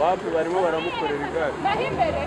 Wapi barimo baramukorera igare naho imbere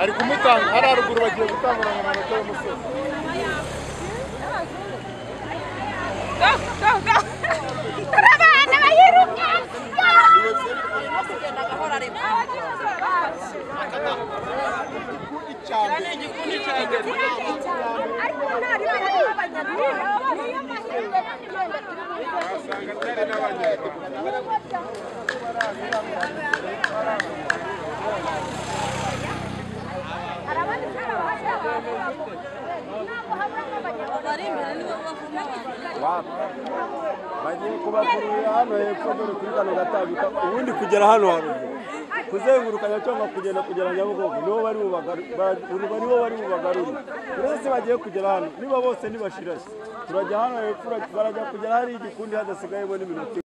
ari kumutanga hari aruguru bagiye gutangura mu manota y'umusozi go abana bayiruka kugenda gahora ari ariko ntari abanyarwanda niyo mahirwe basanga atari n'abanyarwanda bagiye kubakururira hano hepfo dore kuri kano gatambika ubundi kugera hano haruguru kuzengurukanya cyangwa kugera Nyabugogo nibo bari bubagarure uretse bagiye kugera hano niba bose nibashirase turajya hano hepfo barajya kugera hari igikundi hadasigayemo n'iminota